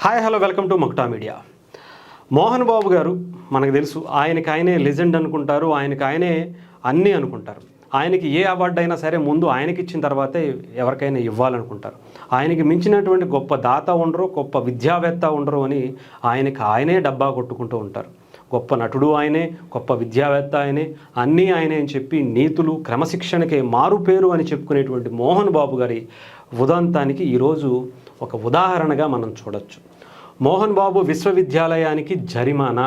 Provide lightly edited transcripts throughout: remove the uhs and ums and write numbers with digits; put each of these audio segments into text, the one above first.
Hi hello welcome to Makta media. Mohan Babu గారు మనకు తెలుసు, ఆయనకి ఆయనే లెజెండ్ అనుకుంటారు, ఆయనకి ఆయనే అన్నీ అనుకుంటారు. ఆయనకి ఏ అవార్డు అయినా సరే ముందు ఆయనకి ఇచ్చిన తర్వాతే ఎవరికైనా ఇవ్వాలనుకుంటారు. ఆయనకి మించినటువంటి గొప్ప దాత ఉండరు, గొప్ప విద్యావేత్త ఉండరు అని ఆయనకి ఆయనే డబ్బా కొట్టుకుంటూ ఉంటారు. గొప్ప నటుడు ఆయనే, గొప్ప విద్యావేత్త ఆయనే, అన్నీ ఆయనే అని చెప్పి నీతులు క్రమశిక్షణకే మారుపేరు అని చెప్పుకునేటువంటి మోహన్ బాబు గారి ఉదంతానికి ఈరోజు ఒక ఉదాహరణగా మనం చూడొచ్చు. మోహన్ బాబు విశ్వవిద్యాలయానికి జరిమానా,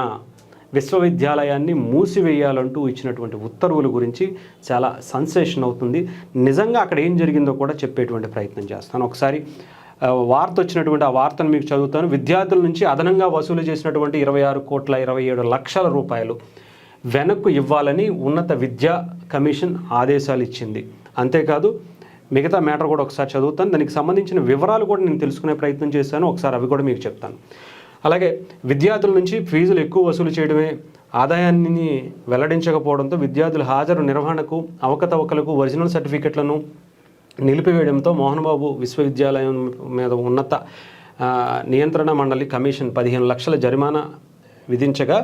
విశ్వవిద్యాలయాన్ని మూసివేయాలంటూ ఇచ్చినటువంటి ఉత్తర్వుల గురించి చాలా సెన్సేషన్ అవుతుంది. నిజంగా అక్కడ ఏం జరిగిందో కూడా చెప్పేటువంటి ప్రయత్నం చేస్తాను. ఒకసారి వార్త వచ్చినటువంటి ఆ వార్తను మీకు చదువుతాను. విద్యార్థుల నుంచి అదనంగా వసూలు చేసినటువంటి 26,27,00,000 రూపాయలు వెనక్కు ఇవ్వాలని ఉన్నత విద్యా కమిషన్ ఆదేశాలు ఇచ్చింది. అంతేకాదు మిగతా మ్యాటర్ కూడా ఒకసారి చదువుతాను. దానికి సంబంధించిన వివరాలు కూడా నేను తెలుసుకునే ప్రయత్నం చేశాను. ఒకసారి అవి కూడా మీకు చెప్తాను. అలాగే విద్యార్థుల నుంచి ఫీజులు ఎక్కువ వసూలు చేయడమే ఆదాయాన్ని వెల్లడించకపోవడంతో విద్యార్థుల హాజరు నిర్వహణకు అవకతవకలకు ఒరిజినల్ సర్టిఫికెట్లను నిలిపివేయడంతో మోహన్ బాబు విశ్వవిద్యాలయం మీద ఉన్నత నియంత్రణ మండలి కమిషన్ 15 లక్షల జరిమానా విధించగా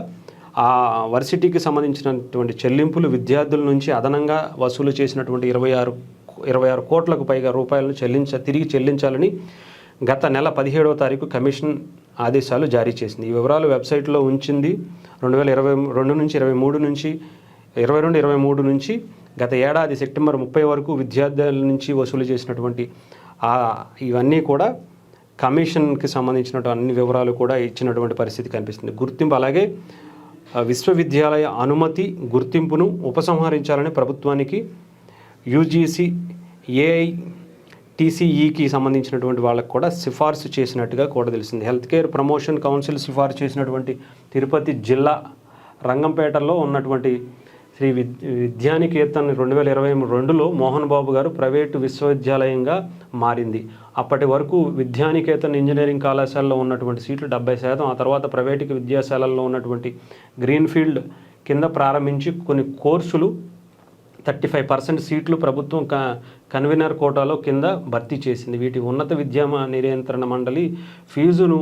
ఆ వర్సిటీకి సంబంధించినటువంటి చెల్లింపులు విద్యార్థుల నుంచి అదనంగా వసూలు చేసినటువంటి 26 కోట్లకు పైగా రూపాయలను తిరిగి చెల్లించాలని గత నెల 17వ తారీఖు కమిషన్ ఆదేశాలు జారీ చేసింది. ఈ వివరాలు వెబ్సైట్లో ఉంచింది. 2022 నుంచి 23 నుంచి గత ఏడాది సెప్టెంబర్ 30 వరకు విద్యార్థుల నుంచి వసూలు చేసినటువంటి ఇవన్నీ కూడా కమిషన్కి సంబంధించినటువంటి అన్ని వివరాలు కూడా ఇచ్చినటువంటి పరిస్థితి కనిపిస్తుంది. గుర్తింపు అలాగే విశ్వవిద్యాలయ అనుమతి గుర్తింపును ఉపసంహరించాలని ప్రభుత్వానికి యూజీసీ ఏఐటీసీఈకి సంబంధించినటువంటి వాళ్ళకు కూడా సిఫార్సు చేసినట్టుగా కూడా తెలిసింది. హెల్త్ కేర్ ప్రమోషన్ కౌన్సిల్ సిఫార్సు చేసినటువంటి తిరుపతి జిల్లా రంగంపేటలో ఉన్నటువంటి శ్రీ విద్యానికేతన్ 2022లో మోహన్ బాబు గారు ప్రైవేటు విశ్వవిద్యాలయంగా మారింది. అప్పటి వరకు విద్యానికేతన్ ఇంజనీరింగ్ కళాశాలలో ఉన్నటువంటి సీట్లు 70%, ఆ తర్వాత ప్రైవేటు విద్యాశాలల్లో ఉన్నటువంటి గ్రీన్ఫీల్డ్ కింద ప్రారంభించి కొన్ని కోర్సులు 35% సీట్లు ప్రభుత్వం కన్వీనర్ కోటాలో కింద భర్తీ చేసింది. వీటి ఉన్నత విద్యా నియంత్రణ మండలి ఫీజును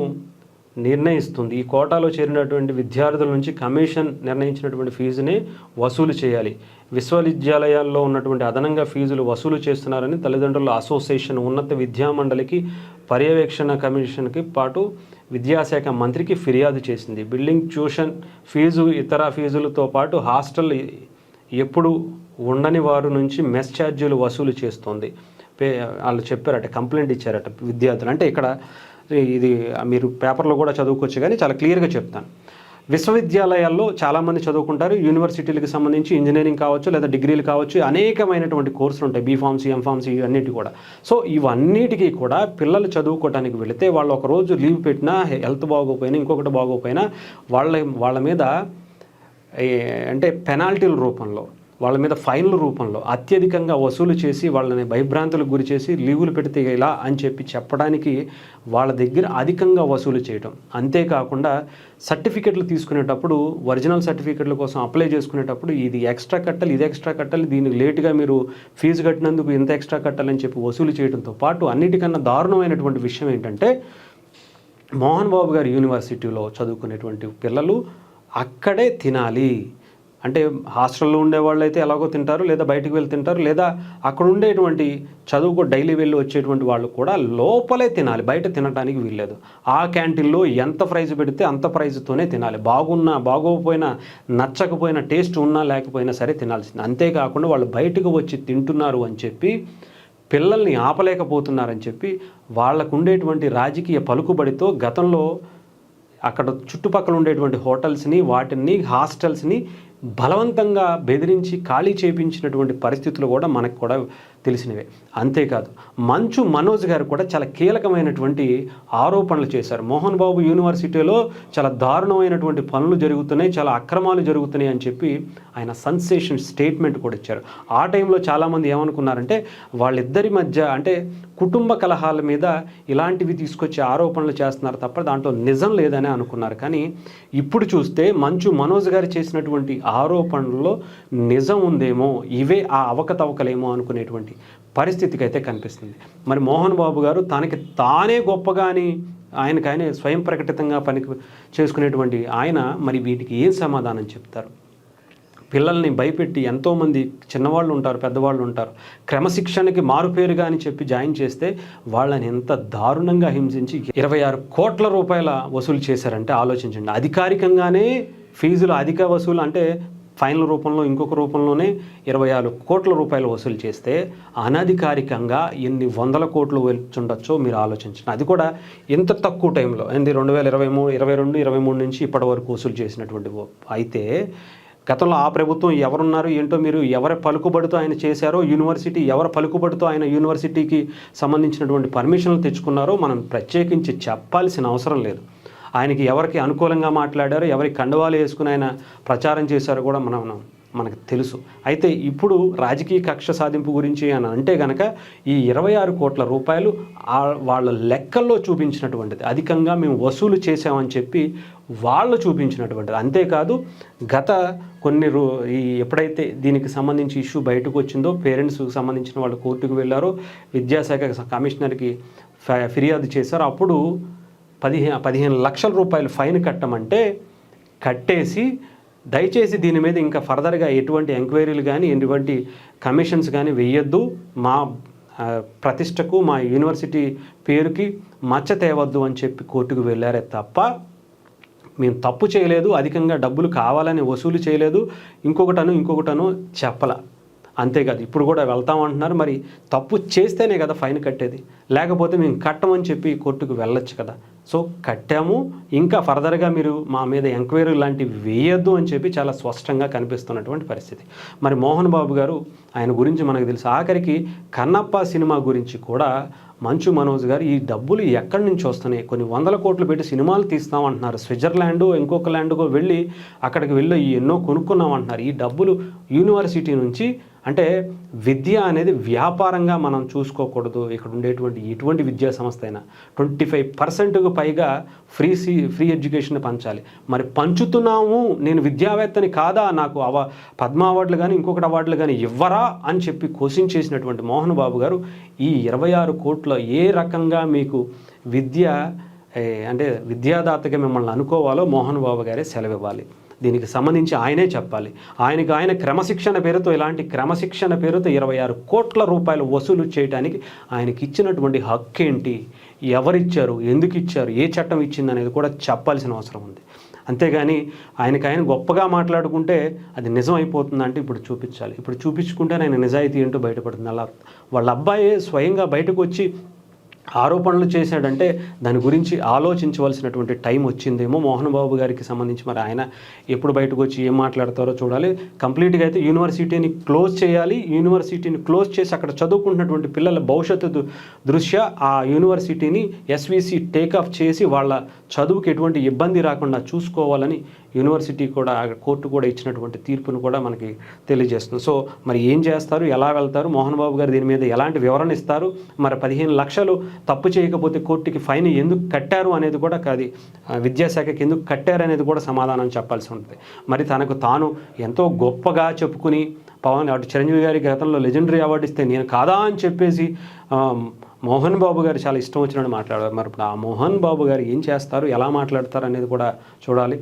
నిర్ణయిస్తుంది. ఈ కోటాలో చేరినటువంటి విద్యార్థుల నుంచి కమిషన్ నిర్ణయించినటువంటి ఫీజునే వసూలు చేయాలి. విశ్వవిద్యాలయాల్లో ఉన్నటువంటి అదనంగా ఫీజులు వసూలు చేస్తున్నారని తల్లిదండ్రుల అసోసియేషన్ ఉన్నత విద్యా మండలికి పర్యవేక్షణ కమిషన్కి పాటు విద్యాశాఖ మంత్రికి ఫిర్యాదు చేసింది. బిల్డింగ్ ట్యూషన్ ఫీజు ఇతర ఫీజులతో పాటు హాస్టల్ ఎప్పుడు ఉండని వారు నుంచి మెస్ ఛార్జీలు వసూలు చేస్తోంది. వాళ్ళు చెప్పారట, కంప్లైంట్ ఇచ్చారట విద్యార్థులు. అంటే ఇక్కడ ఇది మీరు పేపర్లో కూడా చదువుకోవచ్చు, కానీ చాలా క్లియర్గా చెప్తాను. విశ్వవిద్యాలయాల్లో చాలామంది చదువుకుంటారు. యూనివర్సిటీలకు సంబంధించి ఇంజనీరింగ్ కావచ్చు లేదా డిగ్రీలు కావచ్చు, అనేకమైనటువంటి కోర్సులు ఉంటాయి, బీఫార్మసీ ఎంఫార్మసీ ఇవన్నిటి కూడా. సో ఇవన్నిటికీ కూడా పిల్లలు చదువుకోవడానికి వెళితే వాళ్ళు ఒకరోజు లీవ్ పెట్టినా, హెల్త్ బాగోపోయినా, ఇంకొకటి బాగోపోయినా వాళ్ళ మీద అంటే పెనాల్టీల రూపంలో, వాళ్ళ మీద ఫైన్ల రూపంలో అత్యధికంగా వసూలు చేసి వాళ్ళని భయభ్రాంతులకు గురి చేసి లీవులు పెడితే ఇలా అని చెప్పడానికి వాళ్ళ దగ్గర అధికంగా వసూలు చేయటం. అంతేకాకుండా సర్టిఫికెట్లు తీసుకునేటప్పుడు ఒరిజినల్ సర్టిఫికెట్ల కోసం అప్లై చేసుకునేటప్పుడు ఇది ఎక్స్ట్రా కట్టాలి, ఇది ఎక్స్ట్రా కట్టాలి, దీనికి లేటుగా మీరు ఫీజు కట్టినందుకు ఇంత ఎక్స్ట్రా కట్టాలని చెప్పి వసూలు చేయడంతో పాటు అన్నిటికన్నా దారుణమైనటువంటి విషయం ఏంటంటే మోహన్ బాబు గారి యూనివర్సిటీలో చదువుకునేటువంటి పిల్లలు అక్కడే తినాలి. అంటే హాస్టల్లో ఉండేవాళ్ళు అయితే ఎలాగో తింటారు, లేదా బయటకు వెళ్ళి తింటారు, లేదా అక్కడ ఉండేటువంటి చదువుకో డైలీ వెళ్ళి వచ్చేటువంటి వాళ్ళు కూడా లోపలే తినాలి, బయట తినడానికి వీల్లేదు. ఆ క్యాంటీన్లో ఎంత ప్రైజ్ పెడితే అంత ప్రైజ్తోనే తినాలి. బాగోకపోయినా, నచ్చకపోయినా, టేస్ట్ ఉన్నా లేకపోయినా సరే తినాల్సింది. అంతేకాకుండా వాళ్ళు బయటకు వచ్చి తింటున్నారు అని చెప్పి పిల్లల్ని ఆపలేకపోతున్నారని చెప్పి వాళ్ళకు ఉండేటువంటి రాజకీయ పలుకుబడితో గతంలో అక్కడ చుట్టుపక్కల ఉండేటువంటి హోటల్స్ని, వాటిని హాస్టల్స్ని బలవంతంగా బెదిరించి ఖాళీ చేయించినటువంటి పరిస్థితులు కూడా మనకు కూడా తెలిసినవే. అంతేకాదు మంచు మనోజ్ గారు కూడా చాలా కీలకమైనటువంటి ఆరోపణలు చేశారు. మోహన్ బాబు యూనివర్సిటీలో చాలా దారుణమైనటువంటి పనులు జరుగుతున్నాయి, చాలా అక్రమాలు జరుగుతున్నాయి అని చెప్పి ఆయన సెన్సేషన్ స్టేట్మెంట్ కూడా ఇచ్చారు. ఆ టైంలో చాలామంది ఏమనుకున్నారంటే వాళ్ళిద్దరి మధ్య అంటే కుటుంబ కలహాల మీద ఇలాంటివి తీసుకొచ్చి ఆరోపణలు చేస్తున్నారు తప్ప దాంట్లో నిజం లేదని అనుకున్నారు. కానీ ఇప్పుడు చూస్తే మంచు మనోజ్ గారు చేసినటువంటి ఆరోపణల్లో నిజం ఉందేమో, ఇవే ఆ అవకతవకలేమో అనుకునేటువంటి పరిస్థితికి అయితే కనిపిస్తుంది. మరి మోహన్ బాబు గారు తనకి తానే గొప్పగా అని ఆయనకు స్వయం ప్రకటితంగా చేసుకునేటువంటి ఆయన మరి వీటికి ఏం సమాధానం చెప్తారు? పిల్లల్ని భయపెట్టి ఎంతోమంది చిన్నవాళ్ళు ఉంటారు, పెద్దవాళ్ళు ఉంటారు, క్రమశిక్షణకి మారుపేరుగా అని చెప్పి జాయిన్ చేస్తే వాళ్ళని ఎంత దారుణంగా హింసించి 26 కోట్ల రూపాయల వసూలు చేశారంటే ఆలోచించండి. అధికారికంగానే ఫీజులు అధిక వసూలు అంటే ఫైనల్ రూపంలో ఇంకొక రూపంలోనే 26 కోట్ల రూపాయలు వసూలు చేస్తే అనధికారికంగా ఎన్ని వందల కోట్లు వచ్చుండొచ్చో మీరు ఆలోచించండి. అది కూడా ఎంత తక్కువ టైంలో 2023 నుంచి ఇప్పటి వరకు వసూలు చేసినటువంటి. అయితే గతంలో ఆ ప్రభుత్వం ఎవరున్నారు ఏంటో, మీరు ఎవరి పలుకుబడితో ఆయన చేశారో, యూనివర్సిటీ ఎవరి పలుకుబడితో ఆయన యూనివర్సిటీకి సంబంధించినటువంటి పర్మిషన్లు తెచ్చుకున్నారో మనం ప్రత్యేకించి చెప్పాల్సిన అవసరం లేదు. ఆయనకి ఎవరికి అనుకూలంగా మాట్లాడారో, ఎవరి కండువాలు వేసుకుని ఆయన ప్రచారం చేశారో కూడా మనకు తెలుసు. అయితే ఇప్పుడు రాజకీయ కక్ష సాధింపు గురించి అని అంటే కనుక ఈ 26 కోట్ల రూపాయలు వాళ్ళ లెక్కల్లో చూపించినటువంటిది, అధికంగా మేము వసూలు చేసామని చెప్పి వాళ్ళు చూపించినటువంటిది. అంతేకాదు గత కొన్ని ఎప్పుడైతే దీనికి సంబంధించి ఇష్యూ బయటకు వచ్చిందో, పేరెంట్స్కి సంబంధించిన వాళ్ళు కోర్టుకు వెళ్ళారో, విద్యాశాఖ కమిషనర్కి ఫిర్యాదు చేశారో, అప్పుడు 15 లక్షల రూపాయలు ఫైన్ కట్టమంటే కట్టేసి దయచేసి దీని మీద ఇంకా ఫర్దర్గా ఎటువంటి ఎంక్వైరీలు కానీ ఎటువంటి కమిషన్స్ కానీ వేయొద్దు, మా ప్రతిష్టకు మా యూనివర్సిటీ పేరుకి మచ్చ తేవద్దు అని చెప్పి కోర్టుకు వెళ్ళారే తప్ప మేము తప్పు చేయలేదు, అధికంగా డబ్బులు కావాలని వసూలు చేయలేదు, ఇంకొకటను చెప్పల. అంతేకాదు ఇప్పుడు కూడా వెళ్తామంటున్నారు. మరి తప్పు చేస్తేనే కదా ఫైన్ కట్టేది, లేకపోతే మేము కట్టమని చెప్పి కోర్టుకు వెళ్ళొచ్చు కదా. సో కట్టాము, ఇంకా ఫర్దర్గా మీరు మా మీద ఎంక్వైరీ లాంటివి వేయొద్దు అని చెప్పి చాలా స్పష్టంగా కనిపిస్తున్నటువంటి పరిస్థితి. మరి మోహన్ బాబు గారు, ఆయన గురించి మనకు తెలుసు. ఆఖరికి కన్నప్ప సినిమా గురించి కూడా మంచు మనోజ్ గారు ఈ డబ్బులు ఎక్కడి నుంచి వస్తున్నాయి, కొన్ని వందల కోట్లు పెట్టి సినిమాలు తీస్తామంటున్నారు, స్విట్జర్లాండ్ ఇంకొక ల్యాండ్కో వెళ్ళి అక్కడికి వెళ్ళి ఎన్నో కొనుక్కున్నామంటున్నారు. ఈ డబ్బులు యూనివర్సిటీ నుంచి, అంటే విద్య అనేది వ్యాపారంగా మనం చూసుకోకూడదు. ఇక్కడ ఉండేటువంటి ఎటువంటి విద్యా సంస్థ అయినా 25%కు పైగా ఫ్రీ ఎడ్యుకేషన్ పంచాలి. మరి పంచుతున్నాము, నేను విద్యావేత్తని కాదా, నాకు పద్మ అవార్డులు కానీ ఇంకొకటి అవార్డులు కానీ ఇవ్వరా అని చెప్పి క్వశ్చన్ చేసినటువంటి మోహన్ బాబు గారు ఈ 26 కోట్ల ఏ రకంగా మీకు అంటే విద్యాదాతగా మిమ్మల్ని అనుకోవాలో మోహన్ బాబు గారే సెలవివ్వాలి. దీనికి సంబంధించి ఆయనే చెప్పాలి. ఆయన క్రమశిక్షణ పేరుతో, ఇలాంటి క్రమశిక్షణ పేరుతో 26 కోట్ల రూపాయలు వసూలు చేయడానికి ఆయనకి ఇచ్చినటువంటి హక్కు ఏంటి, ఎవరిచ్చారు, ఎందుకు ఇచ్చారు, ఏ చట్టం ఇచ్చింది అనేది కూడా చెప్పాల్సిన అవసరం ఉంది. అంతేగాని ఆయన గొప్పగా మాట్లాడుకుంటే అది నిజం అయిపోతుందంటే ఇప్పుడు చూపించాలి. ఇప్పుడు చూపించుకుంటే ఆయన నిజాయితీ ఏంటో బయటపడుతుంది. అలా వాళ్ళ అబ్బాయి స్వయంగా బయటకు వచ్చి ఆరోపణలు చేశాడంటే దాని గురించి ఆలోచించవలసినటువంటి టైం వచ్చిందేమో మోహన్ బాబు గారికి సంబంధించి. మరి ఆయన ఎప్పుడు బయటకు వచ్చి ఏం మాట్లాడతారో చూడాలి. కంప్లీట్గా అయితే యూనివర్సిటీని క్లోజ్ చేయాలి. యూనివర్సిటీని క్లోజ్ చేసి అక్కడ చదువుకుంటున్నటువంటి పిల్లల భవిష్యత్తు దృష్ట్యా ఆ యూనివర్సిటీని ఎస్విసి టేకాఫ్ చేసి వాళ్ళ చదువుకి ఎటువంటి ఇబ్బంది రాకుండా చూసుకోవాలని యూనివర్సిటీ కూడా, కోర్టు కూడా ఇచ్చినటువంటి తీర్పును కూడా మనకి తెలియజేస్తుంది. సో మరి ఏం చేస్తారు, ఎలా వెళ్తారు, మోహన్ బాబు గారు దీని మీద ఎలాంటి వివరణ ఇస్తారు, మరి 15 లక్షలు తప్పు చేయకపోతే కోర్టుకి ఫైన్ ఎందుకు కట్టారు అనేది కూడా, అది విద్యాశాఖకి ఎందుకు కట్టారు అనేది కూడా సమాధానం చెప్పాల్సి ఉంటుంది. మరి తనకు తాను ఎంతో గొప్పగా చెప్పుకుని అటు చిరంజీవి గారికి గతంలో లెజెండరీ అవార్డు ఇస్తే నేను కాదా అని చెప్పేసి మోహన్ బాబు గారు చాలా ఇష్టం వచ్చినట్టు మాట్లాడారు. మరి ఇప్పుడు ఆ మోహన్ బాబు గారు ఏం చేస్తారు, ఎలా మాట్లాడతారు అనేది కూడా చూడాలి.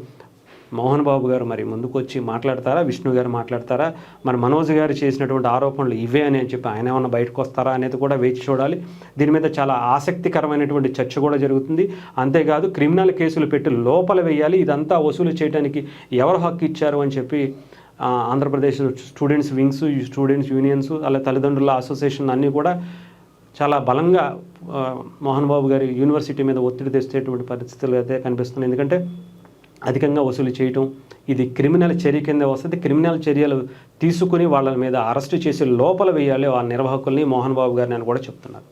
మోహన్ బాబు గారు మరి ముందుకు వచ్చి మాట్లాడతారా, విష్ణు గారు మాట్లాడతారా, మరి మనోజ్ గారు చేసినటువంటి ఆరోపణలు ఇవే అని చెప్పి ఆయన ఏమన్నా బయటకు వస్తారా అనేది కూడా వేచి చూడాలి. దీని మీద చాలా ఆసక్తికరమైనటువంటి చర్చ కూడా జరుగుతుంది. అంతేకాదు క్రిమినల్ కేసులు పెట్టి లోపల వేయాలి, ఇదంతా వసూలు చేయడానికి ఎవరు హక్కు ఇచ్చారు అని చెప్పి Andhra Pradesh students wings, students unions, అలా తల్లిదండ్రుల అసోసియేషన్ అన్నీ కూడా చాలా బలంగా మోహన్ బాబు గారి యూనివర్సిటీ మీద ఒత్తిడి తెచ్చేటువంటి పరిస్థితులు అయితే కనిపిస్తున్నాయి. ఎందుకంటే అధికంగా వసూలు చేయటం ఇది క్రిమినల్ చర్య కింద వస్తుంది. క్రిమినల్ చర్యలు తీసుకుని వాళ్ళ మీద అరెస్టు చేసి లోపల వేయాలి ఆ నిర్వాహకుల్ని, మోహన్ బాబు గారిని అని కూడా చెప్తున్నారు.